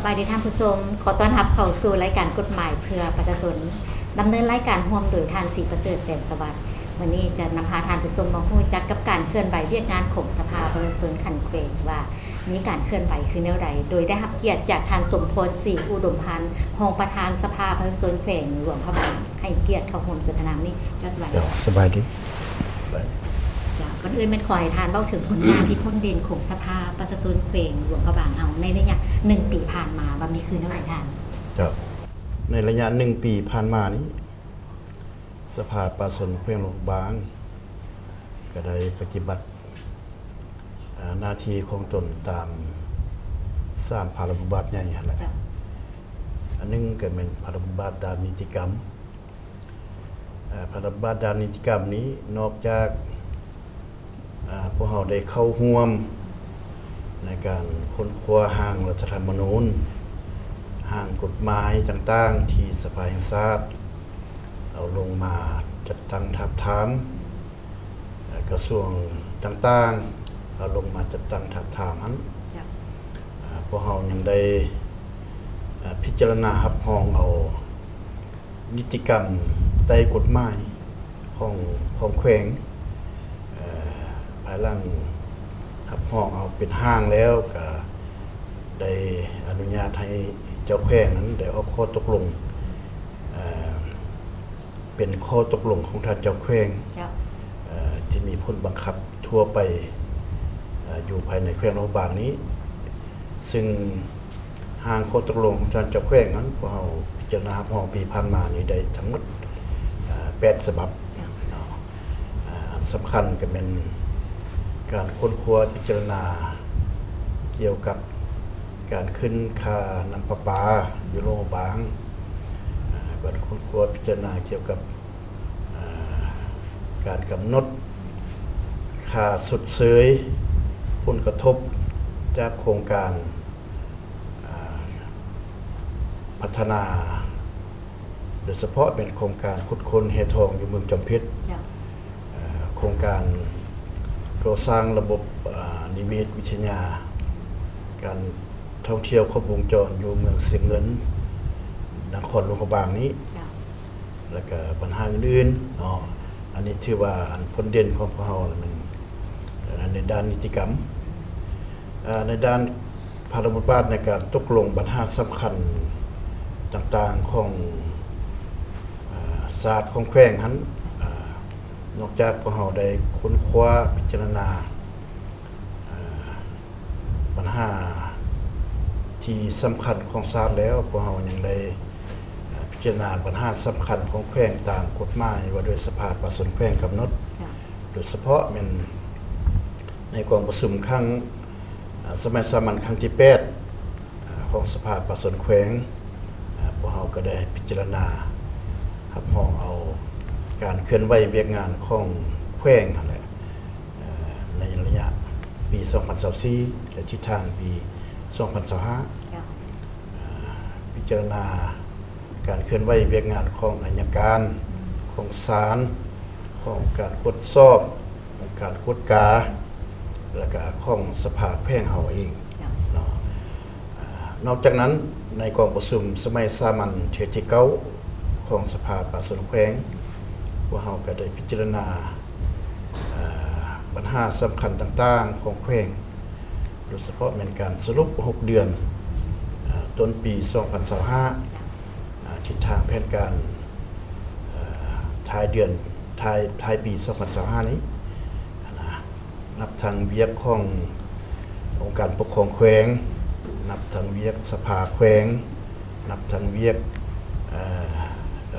บายดีท่านผู้ชมขอต้อนรับเข้าสู่รายการกฎหมายเพื่อประชาชนดำเนินรายการร่วมโดยท่านศรีประเสริฐแสนสวัสดิ์วันนี้จะนำพาท่านผู้ชมมาพูดจักกับการเคลื่อนไหวเวียกงานของสภาประชาชนขันเควงว่ามีการเคลื่อนไหวคือแนวใดโดยได้รับเกียรติจากท่านสมพลศรีอุดมพันธ์รองประธานสภาประชาชนแขวงหลวงพระบางให้เกียรติเข้าร่วมสนทนานี้ก็สบายดี สบายดี ก่อนอื่นเป็นขอให้ทานเล่าถึงผลงานที่พ้นเด่นของสภาประชาชนแขวงหลวงพระบางเอาในระยะ1 ปีผ่านมาว่ามีคือเท่าไหร่ทานครับในระยะ1 ปีผ่านมานี้สภาประชาชนแขวงหลวงพระบางก็ได้ปฏิบัติหน้าที่ของตนตาม3พระราชบัญญัติใหญ่นั่นแหละอันนึงก็เป็นพระราชบัญญัติด้านนิติกรรมพระราชบัญญัติด้านนิติกรรมนี้นอกจากพวกเราได้เข้าร่วมในการค้นคว้าร่างรัฐธรรมนูญร่างกฎหมายต่างๆที่สภาแห่งชาติเอาลงมาจัดตั้งทับถามกระทรวงต่างๆเอาลงมาจัดตั้งทับถามนั้นพวกเรายังได้พิจารณารับรองเอานิติกรรมใต้กฎหมายของแขวงภายหลังรับรองเอาเป็นห้างแล้วก็ได้อนุญาตให้เจ้าแขวงนั้นได้ออกข้อตกลงเป็นข้อตกลงของท่านเจ้าแขวงที่มีผลบังคับทั่วไปอยู่ภายในแขวงหลวงพระบางนี้ซึ่งห้างข้อตกลงของท่านเจ้าแขวงนั้นพวกเราพิจารณารับรองปีผ่านมานี้ได้ทั้งหมด8 ฉบับอันสำคัญก็เป็นการค้นคว้าพิจารณาเกี่ยวกับการขึ้นค่าน้ำประปาอยู่โรงพยาบาลการค้นคว้าพิจารณาเกี่ยวกับการกำหนดค่าสดเสยผลกระทบจากโครงการพัฒนาโดยเฉพาะเป็นโครงการขุดค้นเฮทองอยู่เมืองจอมเพชรโครงการก่อสร้างระบบนิเวศวิทยาการท่องเที่ยวครบวงจรอยู่เมืองเสียงเงินนครหลวงพระบางนี้แล้วก็ปัญหาอื่นๆอันนี้ถือว่าอันพ้นเด่นของพวกเรามันในด้านนิติกรรมในด้านพระราชบัญญัติในการตกลงปัญหาสำคัญต่างๆของศาสตร์ของแขวงนั้นนอกจากพวกเราได้ค้นคว้าพิจารณาปัญหาที่สำคัญของศาสตร์แล้วพวกเรายังได้พิจารณาปัญหาสำคัญของแขวงตามกฎหมายว่าโดยสภาประชาชนแขวงกำหนดโดยเฉพาะมันในกองประชุมครั้งสมัยสามัญครั้งที่8ของสภาประชาชนแขวงพวกเราก็ได้พิจารณารับรองเอาการเคลื่อนไหวเวียกงานของแขวงนั่นแหละในระยะปี 2024 และทิศทางปี 2025 พิจารณาการเคลื่อนไหวเวียกงานของอัยการของศาลของการกดสอบของการกดกาและก็ของสภาแขวงเฮาเองนอกจากนั้นในกองประชุมสมัยสามัญเทื่อที่9ของสภาประชาชนแขวงพวกเราก็ได้พิจารณาปัญหาสำคัญต่างๆของแขวงโดยเฉพาะเป็นการสรุป6 เดือนต้นปี 2025 ทิศทางแผนการท้ายปี 2025 นี้นับทางเวียกขององค์การปกครองแขวงนับทางเวียกสภาแขวงนับทางเวียก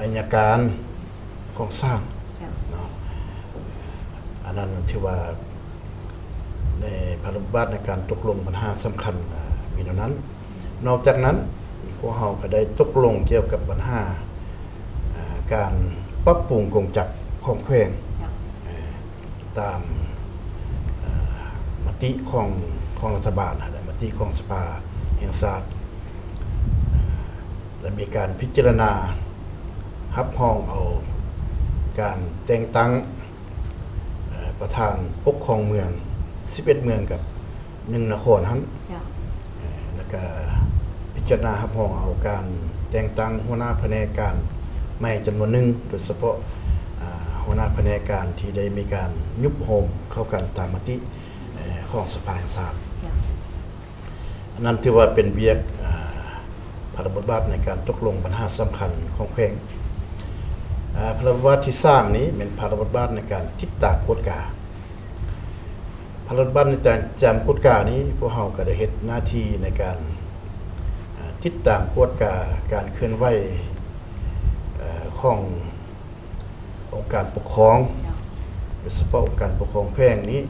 อัยการของสร้างอันนั้นถือว่าในพระราชบัญญัติในการตกลงปัญหาสำคัญมีเท่านั้นนอกจากนั้นพวกเราก็ได้ตกลงเกี่ยวกับปัญหาการปรับปรุงกงจักรของแขวงตามมติของรัฐบาลและมติของสภาแห่งชาติและมีการพิจารณารับรองเอาการแต่งตั้งประธานปกครองเมือง11 เมืองกับ1 นครนั้นแล้วก็ พิจารณารับรองเอาการแต่งตั้งหัวหน้าแผนกการใหม่จำนวนหนึ่งโดยเฉพาะหัวหน้าแผนกการที่ได้มีการยุบโฮมเข้ากันตามมติของสภาแห่งชาติอันนั้นถือว่าเป็นเวียกพระบทบาทในการตกลงปัญหาสำคัญของแขวงพระบทบาทที่3นี้เป็นพระบทบาทในการติดตามกฎกาพระบทบาทในการจำกฎกานี้พวกเราก็ได้เฮ็ดหน้าที่ในการติดตามกฎกาการเคลื่อนไหวขององค์การปกครองโดยเฉพาะองค์การปกครองแขวงนี้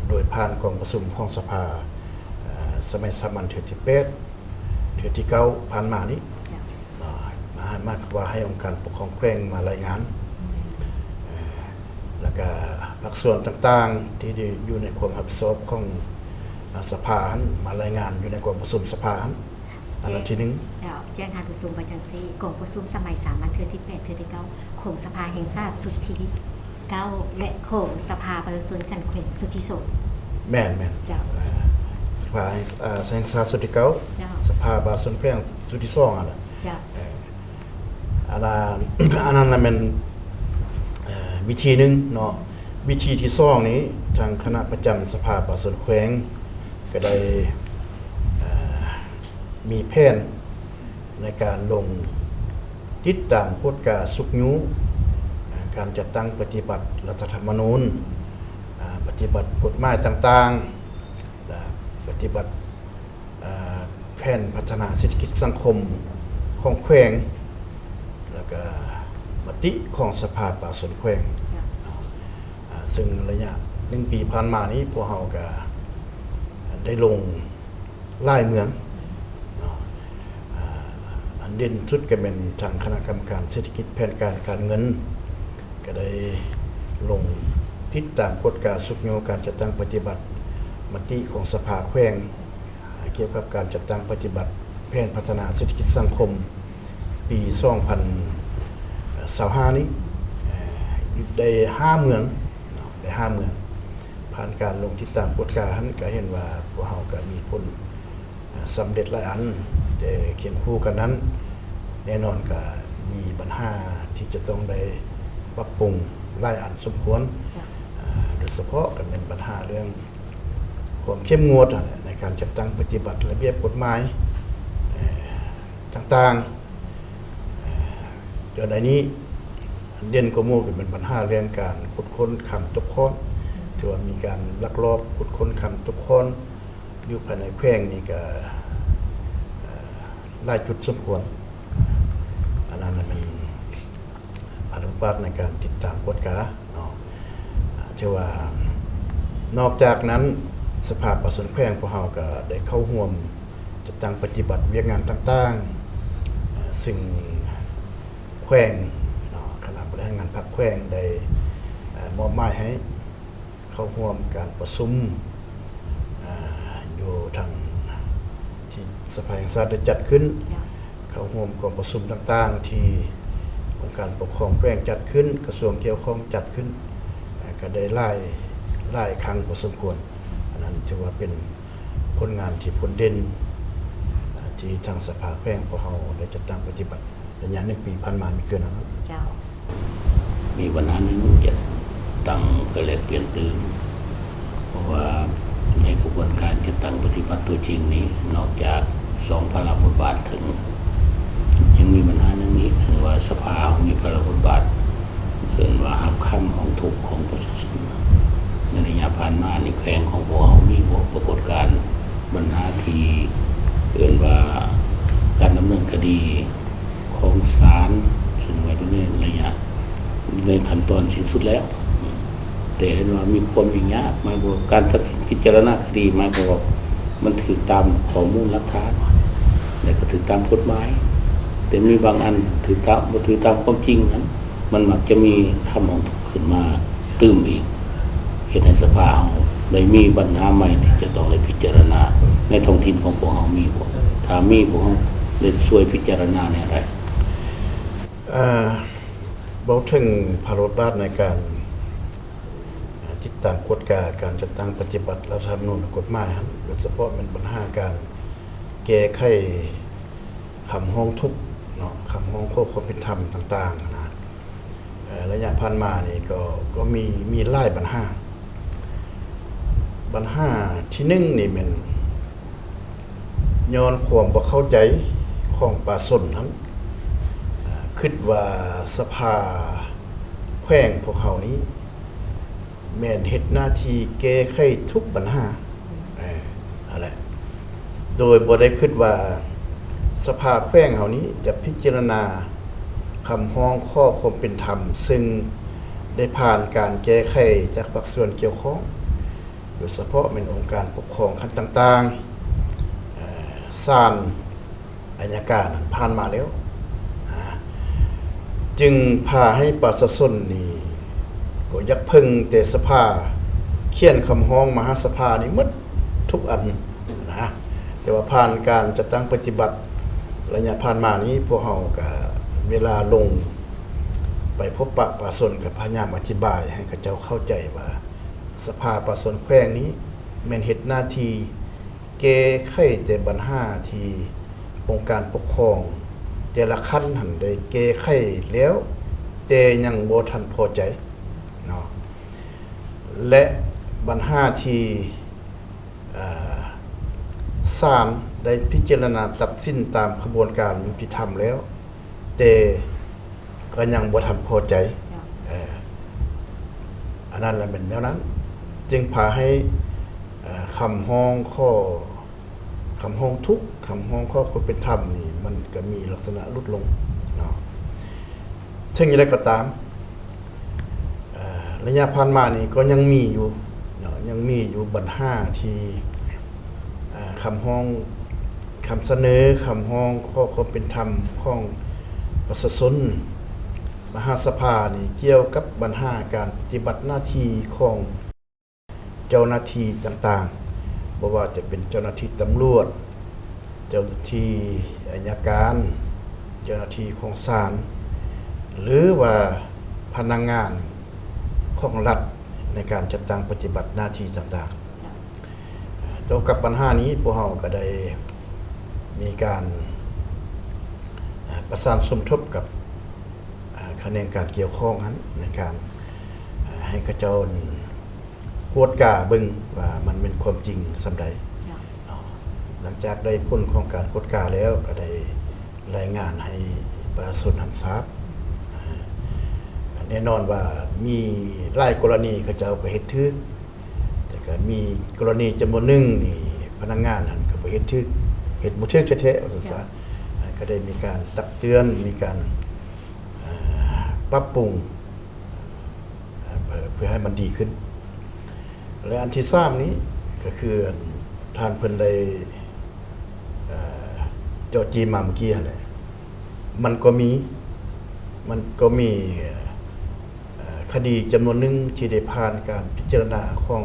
โดยผ่านกองประชุมของสภาสมัยสามัญเทื่อที่8เทื่อที่9ผ่านมานี้มากว่าให้องค์การปกครองแขวงมารายงานแล้วก็ภาคส่วนต่างๆที่อยู่ในความรับผิดชอบของสภาๆมารายงานอยู่ในกองประชุมสภาอันนั้นที่1แจ้งทางประชุมประจังซี่กองประชุมสมัยสามัญเทื่อที่8เทื่อที่9ของสภาแห่งชาติสุดที่9และของสภาประชาชนกันแขวงสุดที่2แม่นเจ้าสภาแห่งชาติสุดที่9สภาประชาชนแขวงสุดที่2อ่ะเจ้าอันนั้นมันวิธีหนึ่งเนาะวิธีที่2นี้ทางคณะประจำสภาประชาชนแขวงก็ได้มีแผนในการลงติดตามกฎกาสุกยุการจัดตั้งปฏิบัติรัฐธรรมนูญปฏิบัติกฎหมายต่างๆปฏิบัติแผนพัฒนาเศรษฐกิจสังคมของแขวงแล้วก็มติของสภาประชาชนแขวงซึ่งระยะ1 ปีผ่านมานี้พวกเราก็ได้ลงหลายเมืองอันเด่นสุดก็เป็นทางคณะกรรมการเศรษฐกิจแผนการเงินก็ได้ลงติดตามกฎกาสุกโยการจัดตั้งปฏิบัติมติของสภาแขวงเกี่ยวกับการจัดตั้งปฏิบัติแผนพัฒนาเศรษฐกิจสังคมปี2025นี้ได้5เมืองผ่านการลงติดตามกฎกาก็เห็นว่าพวกเราก็มีผลสำเร็จหลายอันแต่เคียงคู่กันนั้นแน่นอนก็มีปัญหาที่จะต้องได้ปรับปรุงหลายอันสมควรโดยเฉพาะก็เป็นปัญหาเรื่องความเข้มงวดในการจัดตั้งปฏิบัติระเบียบกฎหมายต่างๆเดี๋ยวนี้เด่นก็มู่ก็เป็นปัญหาเรื่องการขุดค้นคำตกค้อนที่ว่ามีการลักลอบขุดค้นคำตกค้อนอยู่ภายในแขวงนี่ก็หลายจุดสมควรอันนั้นมันภารกิจในการติดตามกฎกาเนาะที่ว่านอกจากนั้นสภาประชาชนแขวงพวกเราก็ได้เข้าร่วมจัดตั้งปฏิบัติเวียกงานต่างๆซึ่งแขวงเนาะคณะบริหารงานพรรคแขวงได้มอบหมายให้เข้าร่วมการประชุมอยู่ทางที่สภาแห่งชาติได้จัดขึ้นเข้าร่วมกองประชุมต่างๆที่องค์การปกครองแขวงจัดขึ้นกระทรวงเกี่ยวข้องจัดขึ้นก็ได้หลายครั้งพอสมควรอันนั้นถือว่าเป็นผลงานที่ผลเด่นที่ทางสภาแขวงของเราได้จัดตั้งปฏิบัติระยะ1 ปีผ่านมามีเกินนั้นเจ้ามีปัญหาหนึ่งจะตั้งก็เลยเปลี่ยนตื่นเพราะว่าในกระบวนการจะตั้งปฏิบัติตัวจริงนี้นอกจาก2พระบทบาทถึงยังมีปัญหาหนึ่งอีกถึงว่าสภามีพระบทบาทเกินว่าหับค่ำของทุกของประชาชนในระยะผ่านมาในแขวงของพวกเรามีปรากฏการณ์ปัญหาที่เกินว่าการดำเนินคดีของศาลซึ่งไว้ในระยะในขั้นตอนสิ้นสุดแล้วแต่เห็นว่ามีความยุ่งยากหมายว่าการตัดสินพิจารณาคดีหมายว่ามันถือตามข้อมูลหลักฐานและก็ถือตามกฎหมายแต่มีบางอันถือตามความจริงนั้นมันมักจะมีทำของขึ้นมาตื่มอีกเหตุให้สภาได้มีปัญหาใหม่ที่จะต้องได้พิจารณาในท้องถิ่นของพวกเรามีบ่ถ้ามีพวกเราได้ช่วยพิจารณาในอะไรบอกถึงพระบทบาทในการติดตามกฎกาการจัดตั้งปฏิบัติรัฐธรรมนูญกฎหมายโดยเฉพาะเป็นปัญหาการแก้ไข คำห้องทุกข์เนาะคำห้องขอความเป็นธรรมต่างๆนะระยะผ่านมานี่ก็มีหลายปัญหาที่หนึ่งนี่แม่นย้อนความบ่เข้าใจของประชาชนนั้นคิดว่าสภาแขวงพวกเฮานี้แม่นเฮ็ดหน้าที่แก้ไขทุกปัญหานั่นแหละโดยบ่ได้คิดว่าสภาแขวงเฮานี้จะพิจารณาคำร้องขอความเป็นธรรมซึ่งได้ผ่านการแก้ไขจากภาคส่วนเกี่ยวข้องโดยเฉพาะเป็นองค์การปกครองขั้นต่างๆศาลอัยการผ่านมาแล้วจึงพาให้ประชาชนนี่ก็ยักพึ่งแต่สภาเขียนคำร้องมหาสภานี่หมดทุกอันนะแต่ว่าผ่านการจัดตั้งปฏิบัติระยะผ่านมานี้พวกเฮาก็เวลาลงไปพบปะประชาชนกับพยายามอธิบายให้กับเจ้าเข้าใจว่าสภาประชาชนแขวงนี้แม่นเฮ็ดหน้าที่แก้ไขแต่ปัญหาที่องค์การปกครองแต่ละขั้นหันได้แก้ไขแล้วแต่ยังบ่ทันพอใจเนาะและปัญหาที่ศาลได้พิจารณาตัดสินตามกระบวนการยุติธรรมแล้วแต่ก็ยังบ่ทันพอใจอันนั้นแหละเป็นแนวนั้นจึงพาให้คำร้องทุกข์คำร้องข้อความเป็นธรรมนี่มันก็มีลักษณะลดลงเนาะถึงอย่างไรก็ตามระยะผ่านมานี่ก็ยังมีอยู่เนาะยังมีอยู่ปัญหาที่คำร้องคำเสนอคำร้องข้อความเป็นธรรมของประชาชนมหาสภานี่เกี่ยวกับปัญหาการปฏิบัติหน้าที่ของเจ้าหน้าที่ต่างๆบ่ว่าจะเป็นเจ้าหน้าที่ตำรวจเจ้าหน้าที่อัยการ เจ้าหน้าที่ของศาลหรือว่าพนักงานของรัฐในการจัดตั้งปฏิบัติหน้าที่ต่างๆตัวกับปัญหานี้พวกเราก็ได้มีการประสานสมทบกับคะแนนการเกี่ยวข้องนั้นในการให้กระเจ้ากวดกาเบิ่งว่ามันเป็นความจริงสำใดหลังจากได้ผลของการกวดกาแล้วก็ได้รายงานให้ประชาชนทราบแน่นอนว่ามีหลายกรณีเขาเจ้าไปเฮ็ดทึกแต่ก็มีกรณีจำนวนหนึ่งนี่พนักงานนั้นก็ไปเฮ็ดทึกเฮ็ดบ่ทึกแท้ๆว่าซั่นซะก็ได้มีการตักเตือนมีการปรับปรุงเพื่อให้มันดีขึ้นและอันที่3นี้ก็คือท่านเพิ่นได้เจาะจีมาเมื่อกี้นั่นแหละมันก็มีคดีจำนวนหนึ่งที่ได้ผ่านการพิจารณาของ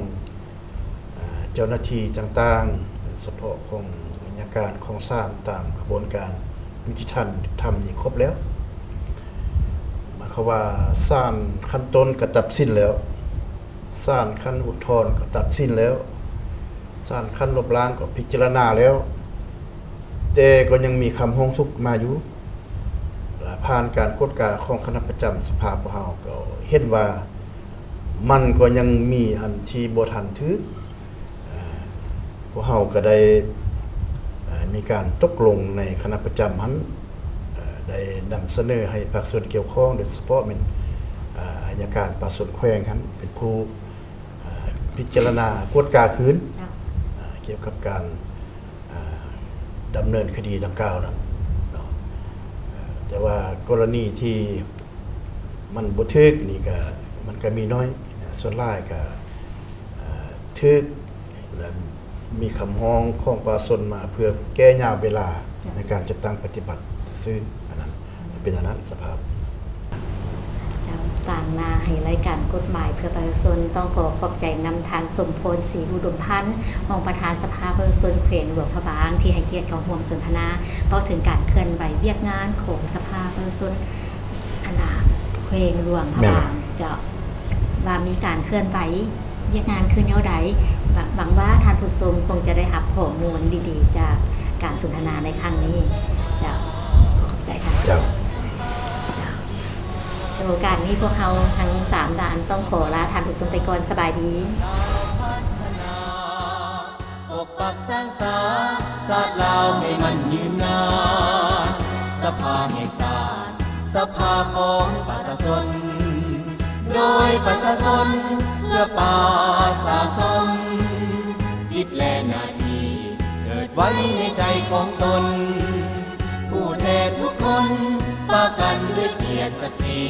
เจ้าหน้าที่ต่างๆเฉพาะของอัยการของศาลตามกระบวนการยุติธรรมทำนี่ครบแล้วหมายความว่าศาลขั้นต้นก็ตัดสินแล้วศาลขั้นอุทธรณ์ก็ตัดสินแล้วศาลขั้นลบล้างก็พิจารณาแล้วแต่ก็ยังมีคำร้องทุกข์มาอยู่ผ่านการกฎกาของคณะประจำสภาพวกเฮาก็เห็นว่ามันก็ยังมีอันที่บ่ทันถือพวกเฮาก็ได้มีการตกลงในคณะประจำนั้นได้นำเสนอให้ภาคส่วนเกี่ยวข้องโดยเฉพาะเป็นอัยการประชาชนแขวงนั้นเป็นผู้พิจารณากฎกาคืนเกี่ยวกับการดำเนินคดีดังกล่าวนั้นแต่ว่ากรณีที่มันบ่ถึกนี่ก็มันก็มีน้อยส่วนหลายก็ถึกและมีคำร้องของประชาชนมาเพื่อแก้ยาวเวลาในการจัดตั้งปฏิบัติซึ่งอันนั้นเป็นอันนั้นสภาพต่างนาให้รายการกฎหมายเพื่อประชาชนต้องขอขอบใจนำทานสมพลศรีอุดมพันธ์รองประธานสภาประชาชนแขวงหลวงพระบางที่ให้เกียรติเข้าร่วมสนทนาเล่าถึงการเคลื่อนไหวเวียกงานของสภาประชาชนแขวงหลวงพระบางจะว่ามีการเคลื่อนไหวเวียกงานขึ้นแนวใดหวังว่าท่านผู้ชมคงจะได้รับข้อมูลดีๆจาก การสนทนาในครั้งนี้เจ้าขอบใจค่ะ เจ้า ในโอกาสนี้พวกเราทั้ง3ด่านต้องขอลาท่านผู้ชมไปก่อนสบายดี ปกปักสร้างสรรค์ศาสตร์ลาวให้มันยืนนานสภาแห่งศาสตร์สภาของประชาชนโดยประชาชนเพื่อประชาชนสิทธิและหน้าที่เกิดไว้ในใจของตน ผู้แทนทุกคนประกันด้วยเกียรติศักดิ์ศรี